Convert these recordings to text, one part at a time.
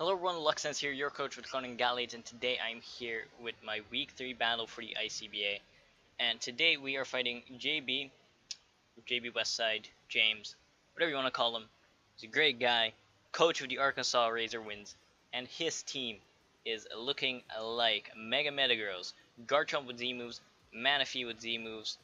Hello everyone, Luxens here, your coach with Cloning Gallades, and today I'm here with my Week 3 battle for the ICBA. And today we are fighting JB Westside, James, whatever you want to call him. He's a great guy, coach of the Arkansas Razorwinds, and his team is looking like Mega Metagross, Garchomp with Z moves, Manaphy with Z moves.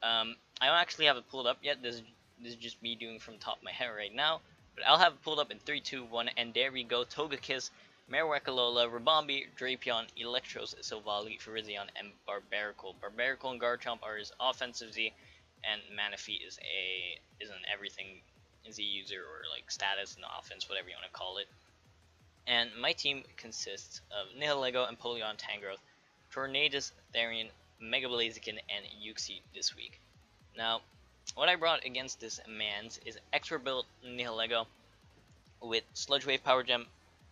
I don't actually have it pulled up yet, this is just me doing from the top of my head right now. But I'll have it pulled up in 3, 2, 1, and there we go. Togekiss, Marowak-Alola, Rabombi, Drapion, Electros, Silvally, Virizion, and Barbaracle. Barbaracle and Garchomp are his offensive Z, and Manaphy is an everything Z user, or like status in the offense, whatever you want to call it. And my team consists of Nihilego, Empoleon, Tangrowth, Tornadus, Therian, Mega Blaziken, and Uxie this week. Now, what I brought against this man's is extra built Nihilego with Sludge Wave, Power Gem,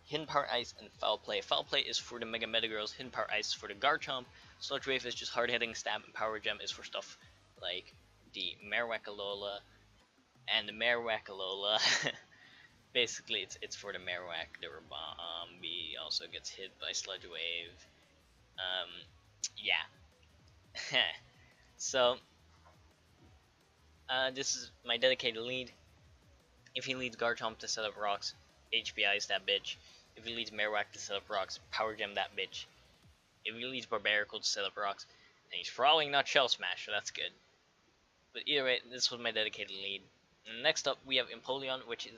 Hidden Power Ice, and Foul Play. Foul Play is for the Mega Metagross, Hidden Power Ice is for the Garchomp, Sludge Wave is just hard hitting stab, and Power Gem is for stuff like the Marowak-Alola and the Marowak-Alola. Basically, it's for the Marowak. The Rabombi also gets hit by Sludge Wave. Yeah. So, this is my dedicated lead. If he leads Garchomp to set up rocks, HBI's that bitch. If he leads Marowak to set up rocks, Power Gem that bitch. If he leads Barbaracle to set up rocks, and he's probably not Shell Smash, so that's good. But either way, this was my dedicated lead. And next up, we have Empoleon, which is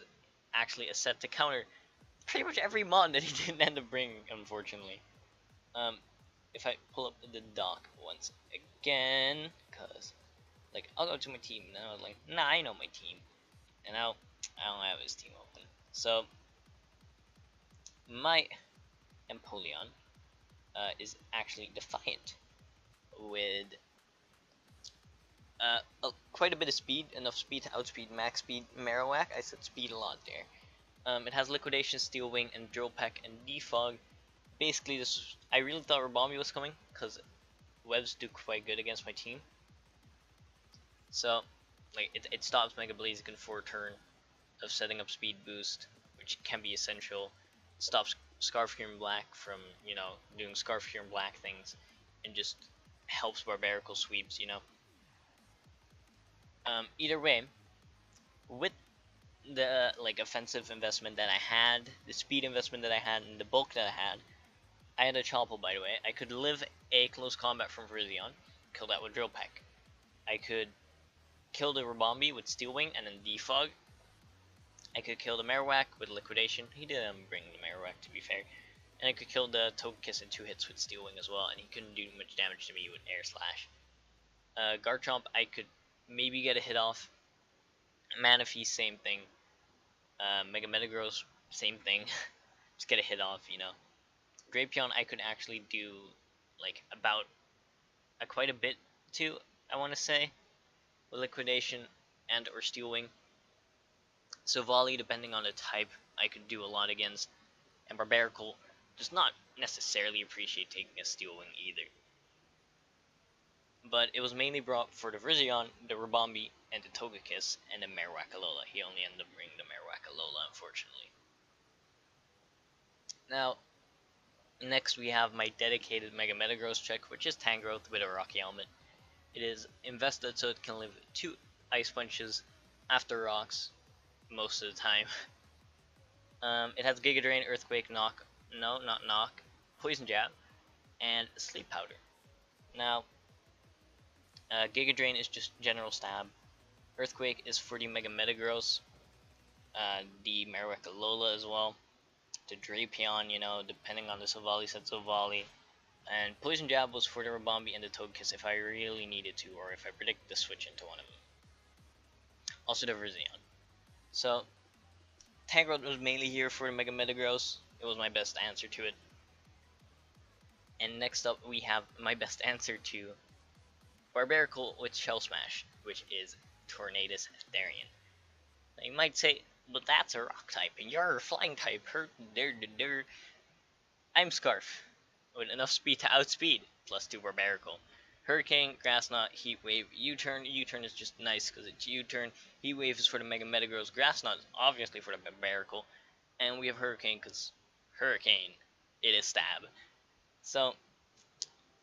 actually a set to counter pretty much every mod that he didn't end up bringing, unfortunately. If I pull up the dock once again, cause like I'll go to my team, and I was like, nah, I know my team, and now I don't have his team open. So my Empoleon is actually Defiant with quite a bit of speed, enough speed to outspeed max speed Marowak. I said speed a lot there. It has Liquidation, Steel Wing, and Drill Peck, and Defog. Basically, I really thought Rabombi was coming, because webs do quite good against my team. So, like, it stops Mega Blaziken for a turn of setting up speed boost, which can be essential. It stops Scarfear Black from, doing Scarfear Black things, and just helps Barbaracle sweeps, Either way, with the offensive investment that I had, the speed investment that I had, and the bulk that I had a Chompel, by the way. I could live a close combat from Virizion, kill that with Drill Peck. I could kill the Rabombi with Steel Wing and then Defog. I could kill the Marowak with Liquidation. He didn't bring the Marowak, to be fair. And I could kill the Togekiss in 2 hits with Steel Wing as well, and he couldn't do much damage to me with Air Slash. Garchomp, I could maybe get a hit off. Manaphy, same thing. Mega Metagross, same thing. Just get a hit off, Drapion, I could actually do about quite a bit too, I want to say, with Liquidation and or Steel Wing. So Volley, depending on the type, I could do a lot against, and Barbaracle does not necessarily appreciate taking a Steel Wing either. But it was mainly brought for the Virizion, the Rabombi, and the Togekiss, and the Marowak-Alola. He only ended up bringing the Marowak-Alola, unfortunately. Now, next we have my dedicated Mega Metagross check, which is Tangrowth with a Rocky Helmet. It is invested so it can live 2 Ice Punches after rocks most of the time. It has Giga Drain, Earthquake, Knock, no, not Knock, Poison Jab, and Sleep Powder. Now, Giga Drain is just general stab. Earthquake is for the Mega Metagross, the Marowak-Alola as well, the Drapion, depending on the Silvally set Silvally, and Poison Jab was for the Rabombi and the Togekiss if I really needed to, or if I predict to switch into one of them. Also the Virizion. So, Tangrowth was mainly here for the Mega Metagross. It was my best answer to it. And next up we have my best answer to Barbaracle with Shell Smash, which is Tornadus Therian. Now you might say, but that's a rock type, and you're a flying type. I'm Scarf, with enough speed to outspeed, plus 2 Barbaracle. Hurricane, Grass Knot, Heat Wave, U-Turn. U-Turn is just nice because it's U-Turn. Heat Wave is for the Mega Metagross. Grass Knot is obviously for the Barbaracle. And we have Hurricane because Hurricane. It is stab. So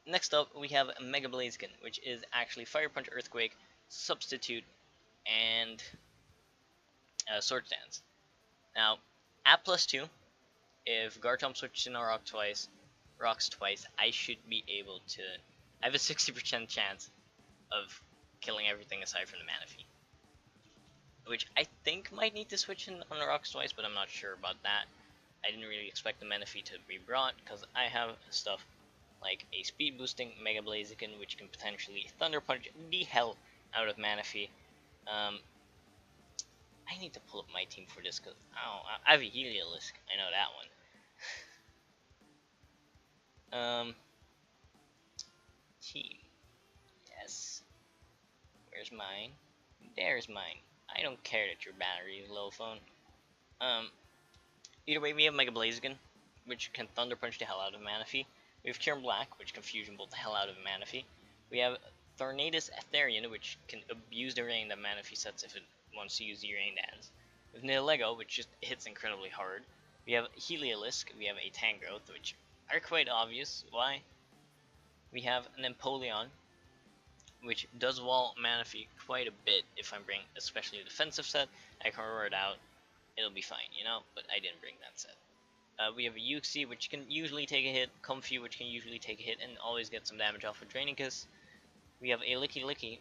next up we have Mega Blaziken, which is actually Fire Punch, Earthquake, Substitute, and Sword Dance. Now at +2, if Garchomp switches in a rocks twice, I should be able to. I have a 60% chance of killing everything aside from the Manaphy, which I think might need to switch in on the rocks twice, but I'm not sure about that. I didn't really expect the Manaphy to be brought because I have stuff like a speed boosting Mega Blaziken, which can potentially Thunder Punch the hell out of Manaphy. I need to pull up my team for this because I have a Heliolisk. I know that one. Team. Yes. Where's mine? There's mine. I don't care that your battery is low, phone. Either way, we have Mega Blaziken, which can Thunder Punch the hell out of Manaphy. We have Cure Black, which can Fusion Bolt the hell out of Manaphy. We have Tornadus Etherian, which can abuse the rain that Manaphy sets if it wants to use the Rain Dance. We have Nihilego, which just hits incredibly hard. We have Heliolisk, we have a Tangrowth, which are quite obvious. Why? We have an Empoleon, which does wall Manaphy quite a bit if I'm bringing especially a defensive set. I can roar it out, it'll be fine, you know, but I didn't bring that set. We have a Uxie, which can usually take a hit, Comfy, which can usually take a hit and always get some damage off of Draining Kiss. We have a Licky,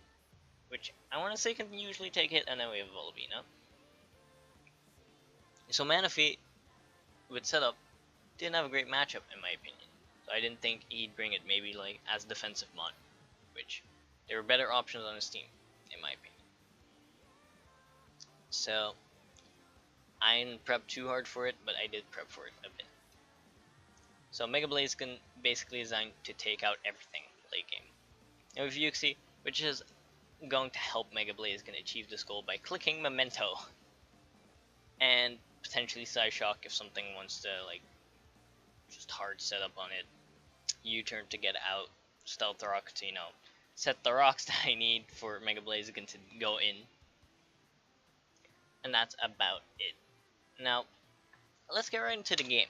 which I want to say can usually take a hit, and then we have Volibina. So Manaphy, with setup, didn't have a great matchup in my opinion. So I didn't think he'd bring it maybe like as defensive mod, which there were better options on his team, in my opinion. So I didn't prep too hard for it, but I did prep for it a bit. So Mega Blaziken basically designed to take out everything late game. Now with Uxie, which is going to help Mega Blaziken achieve this goal by clicking Memento and potentially Psyshock if something wants to like just hard setup on it. U-turn to get out, Stealth Rock to, you know, set the rocks that I need for Mega Blaziken to go in. And that's about it. Now, let's get right into the game.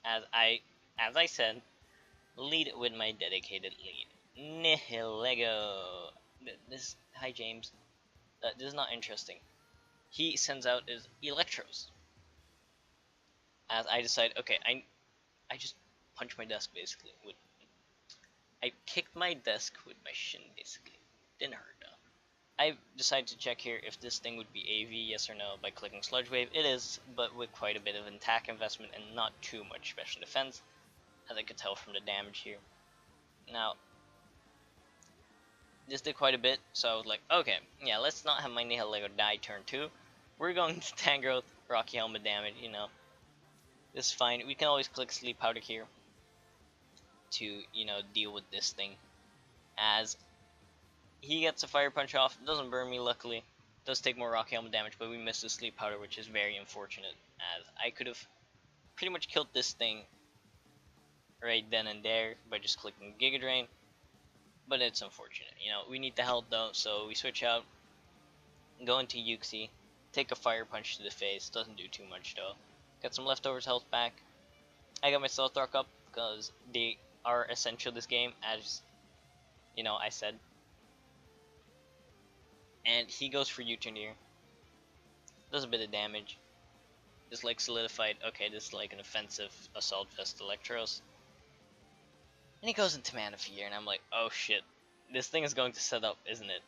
As I said, lead with my dedicated lead. Nihilego. Hi James. This is not interesting. He sends out his Electros. As I decide, okay, I just punched my desk basically. I kicked my desk with my shin basically. Didn't hurt though. I decided to check here if this thing would be AV, yes or no, by clicking Sludge Wave. It is, but with quite a bit of attack investment and not too much special defense, as I could tell from the damage here. Now, this did quite a bit, so I was like, okay, yeah, let's not have my Nihilego die turn 2. We're going to Tangrowth, Rocky Helmet damage, you know. This is fine. We can always click Sleep Powder here to, you know, deal with this thing. As he gets a Fire Punch off, doesn't burn me luckily, does take more Rocky Helmet damage, but we missed the Sleep Powder, which is very unfortunate, as I could have pretty much killed this thing right then and there by just clicking Giga Drain, but it's unfortunate, you know. We need the health though, so we switch out, go into Uxie, take a Fire Punch to the face, doesn't do too much though, got some leftovers health back. I got my Stealth Rock up, because they are essential this game, as, you know, I said. And he goes for U-turn here. Does a bit of damage. Just like solidified, okay, this is like an offensive Assault Vest Electros. And he goes into Manaphy here, and I'm like, oh shit. This thing is going to set up, isn't it?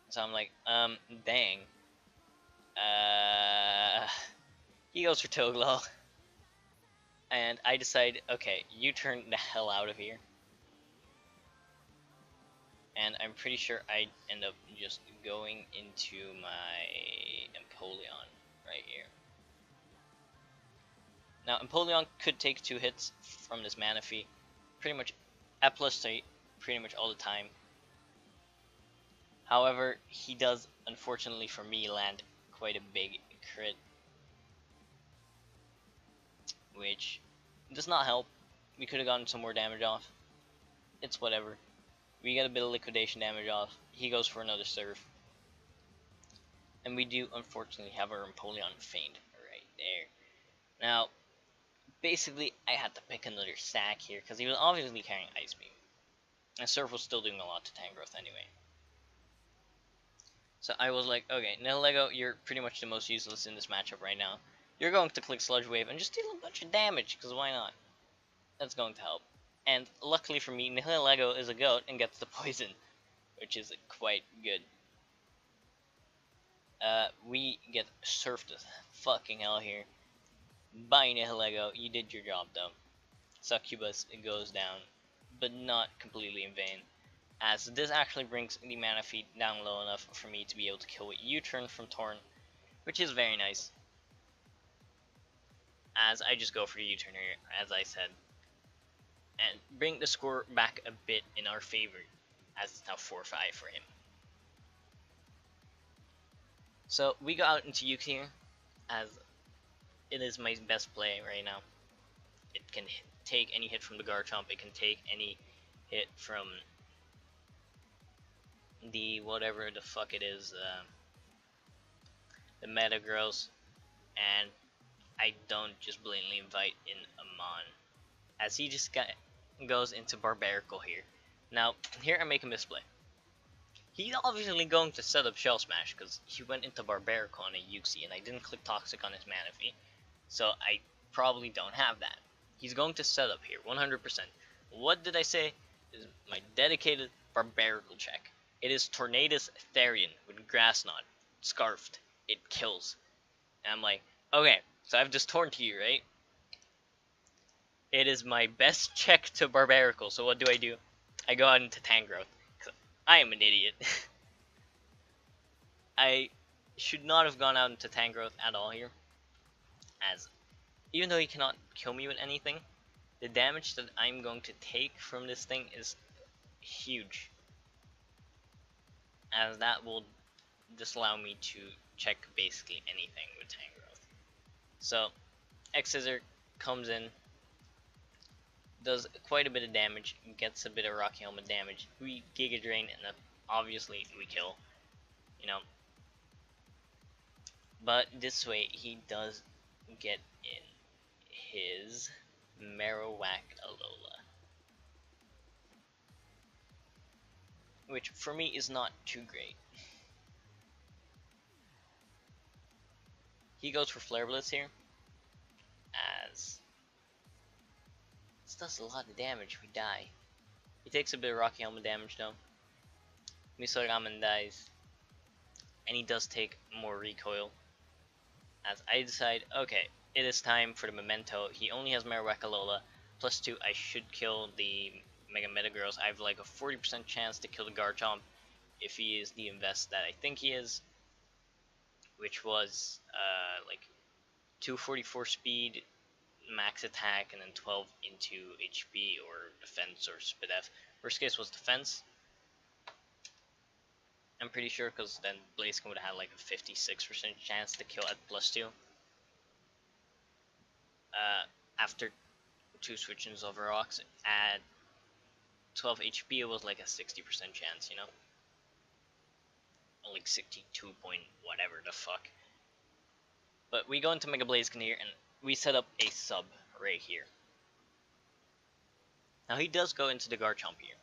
So I'm like, dang. He goes for Toglo. And I decide, okay, you turn the hell out of here. And I'm pretty sure I end up just going into my Empoleon right here. Now, Empoleon could take 2 hits from this Manaphy, pretty much at +3, pretty much all the time. However, he does, unfortunately for me, land quite a big crit, which does not help. We could have gotten some more damage off. It's whatever. We get a bit of liquidation damage off. He goes for another Surf. And we do, unfortunately, have our Empoleon faint right there. Now, basically, I had to pick another stack here because he was obviously carrying Ice Beam. And Surf was still doing a lot to tank growth anyway. So I was like, okay, Nihilego, you're pretty much the most useless in this matchup right now. You're going to click Sludge Wave and just deal a bunch of damage, because why not? That's going to help. And luckily for me, Nihilego is a goat and gets the poison, which is quite good. We get surfed as fucking hell here. Bye Nihilego, you did your job though. Succubus goes down, but not completely in vain, as this actually brings the mana feed down low enough for me to be able to kill a U-turn from Torn, which is very nice, as I just go for the U-turn here, as I said, and bring the score back a bit in our favor, as it's now 4-5 for him. So we go out into Yuke here, as it is my best play right now. It can take any hit from the Garchomp, it can take any hit from the whatever the fuck it is, the Metagross, and I don't just blatantly invite in Amon, as he just goes into Barbarical here. Now, here I make a misplay. He's obviously going to set up Shell Smash, because he went into Barbarical on a Uxie, and I didn't click Toxic on his Manaphy, so I probably don't have that. He's going to set up here, 100%. What did I say? This is my dedicated Barbarical check. It is Tornadus Therian with Grass Knot, Scarfed. It kills. And I'm like, okay, so I've just torn to you, right? It is my best check to Barbarical, so what do? I go out into Tangrowth. I am an idiot. I should not have gone out into Tangrowth at all here, as even though he cannot kill me with anything, the damage that I'm going to take from this thing is huge, as that will just allow me to check basically anything with Tangrowth. So X-Scissor comes in, does quite a bit of damage, gets a bit of Rocky Helmet damage, we Giga Drain, and obviously we kill, you know. But this way he does get in his Marowak Alola, which for me is not too great. He goes for Flare Blitz here, as this does a lot of damage. We die. He takes a bit of Rocky Helmet damage though. Misoramen dies, and he does take more recoil, as I decide, okay, it is time for the Memento. He only has Marowak Alola, +2, I should kill the Mega Metagross. I have like a 40% chance to kill the Garchomp if he is the invest that I think he is, which was like 244 speed, max attack, and then 12 into HP or defense or SpDef. Worst case was defense, I'm pretty sure, because then Blaziken would have had like a 56% chance to kill at +2. After 2 switches over rocks at 12 HP, it was like a 60% chance, you know? Like 62 point whatever the fuck. But we go into Mega Blaziken here, and we set up a sub right here. Now he does go into the Garchomp here.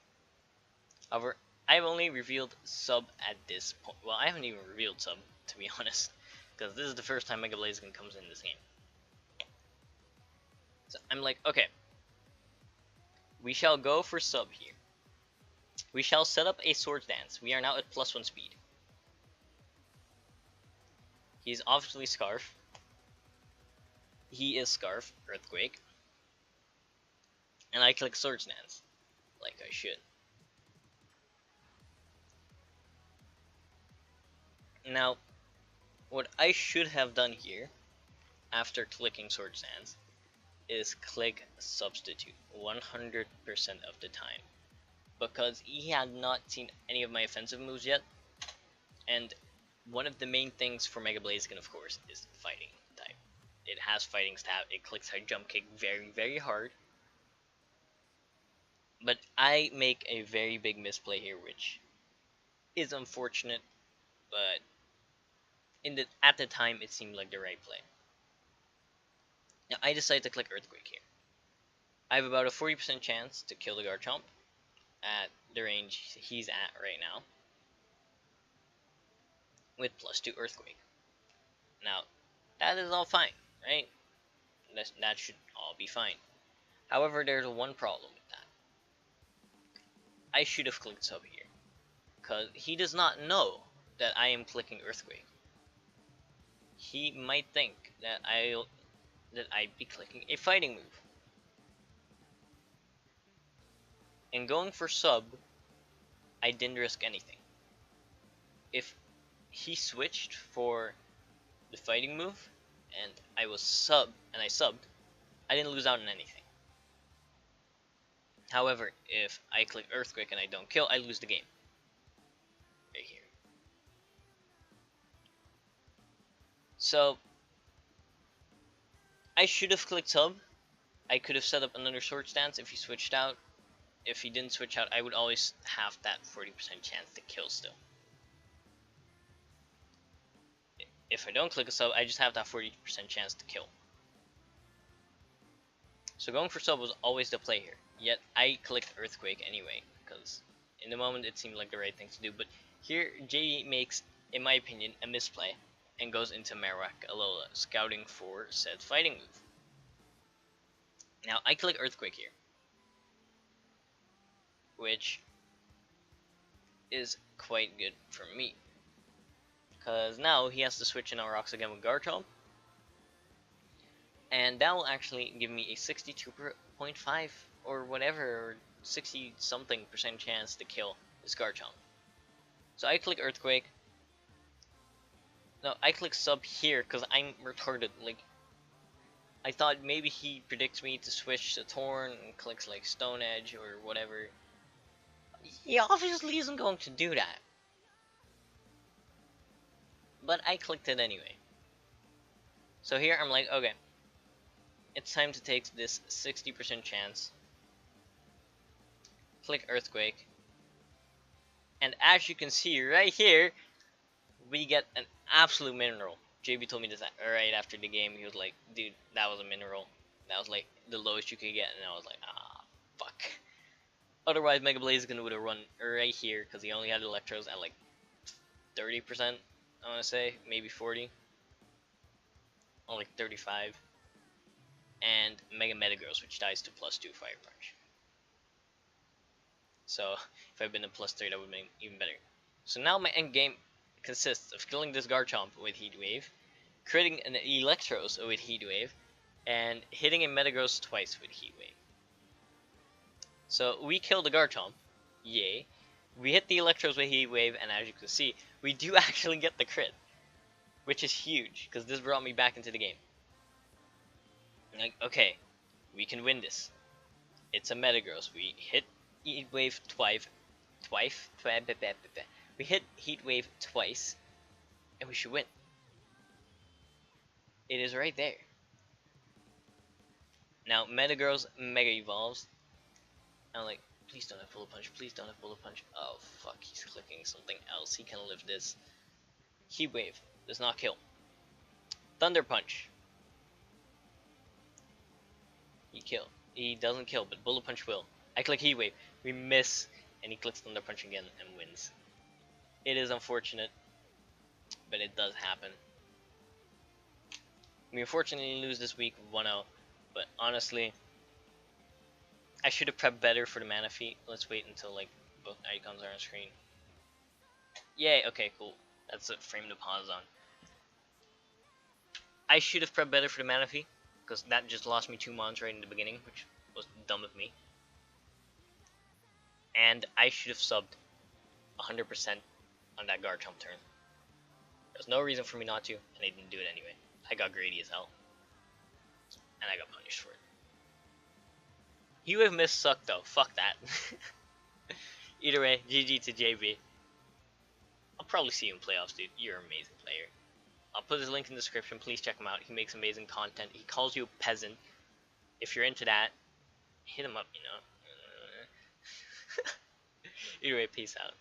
However, I've only revealed sub at this point. Well, I haven't even revealed sub, to be honest, because this is the first time Mega Blaziken comes in this game. So I'm like, okay, we shall go for sub here. We shall set up a Swords Dance. We are now at +1 speed. He's obviously Scarf. He is Scarf, Earthquake. And I click Swords Dance, like I should. Now, what I should have done here, after clicking Swords Dance, is click Substitute 100% of the time, because he had not seen any of my offensive moves yet, and one of the main things for Mega Blaziken, of course, is Fighting type. It has Fighting Stab, it clicks High Jump Kick very, very hard, but I make a very big misplay here, which is unfortunate, but at the time it seemed like the right play. Now I decide to click Earthquake here. I have about a 40% chance to kill the Garchomp at the range he's at right now with +2 Earthquake. Now, that is all fine, right? That should all be fine. However, there's one problem with that. I should have clicked sub here, because he does not know that I am clicking Earthquake. He might think that I'd be clicking a fighting move. And going for sub, I didn't risk anything. If he switched for the fighting move and I subbed, I didn't lose out on anything. However, if I click Earthquake and I don't kill, I lose the game. Right here. So I should have clicked sub. I could have set up another sword stance if he switched out. If he didn't switch out, I would always have that 40% chance to kill still. If I don't click a sub, I just have that 40% chance to kill. So going for sub was always the play here. Yet I clicked Earthquake anyway, because in the moment it seemed like the right thing to do. But here JB makes, in my opinion, a misplay and goes into Marowak Alola, scouting for said fighting move. Now I click Earthquake here, which is quite good for me, because now he has to switch in our rocks again with Garchomp, and that will actually give me a 62.5 or whatever, or 60 something % chance to kill this Garchomp. So I click Earthquake. No, I click sub here because I'm retarded. Like, I thought maybe he predicts me to switch to Torn and clicks like Stone Edge or whatever. He obviously isn't going to do that. But I clicked it anyway. So here I'm like, okay, it's time to take this 60% chance. Click Earthquake. And as you can see right here, we get an absolute mineral. JB told me this right after the game. He was like, dude, that was a mineral. That was like the lowest you could get. And I was like, ah, fuck. Otherwise, Mega Blaziken would have run right here because he only had Electros at like 30%, I want to say. Maybe 40. Or like 35. And Mega Metagross, which dies to +2 Fire Punch. So, if I'd been a +3, that would make even better. So now my endgame consists of killing this Garchomp with Heat Wave, creating an Electros with Heat Wave, and hitting a Metagross twice with Heat Wave. So we kill the Garchomp, yay. We hit the Electros with Heat Wave, and as you can see, we do actually get the crit, which is huge, because this brought me back into the game. Like, okay, we can win this. It's a Metagross. We hit Heat Wave twice. We hit Heat Wave twice, and we should win. It is right there. Now, Metagross Mega Evolves. I'm like, please don't have Bullet Punch, please don't have Bullet Punch. Oh, fuck, he's clicking something else. He can live this. Heat Wave does not kill. Thunder Punch. He doesn't kill, but Bullet Punch will. I click Heat Wave. We miss, and he clicks Thunder Punch again and wins. It is unfortunate, but it does happen. We unfortunately lose this week 1-0, but honestly, I should have prepped better for the Manaphy. Let's wait until like both icons are on screen. Yay, okay, cool. That's a frame to pause on. I should have prepped better for the Manaphy, because that just lost me 2 mons right in the beginning, which was dumb of me. And I should have subbed 100% on that Garchomp turn. There's no reason for me not to, and I didn't do it anyway. I got greedy as hell, and I got punished for it. Heat Wave Miss sucked though, fuck that. Either way, GG to JB. I'll probably see you in playoffs, dude. You're an amazing player. I'll put his link in the description, please check him out. He makes amazing content. He calls you a peasant. If you're into that, hit him up, you know. Either way, peace out.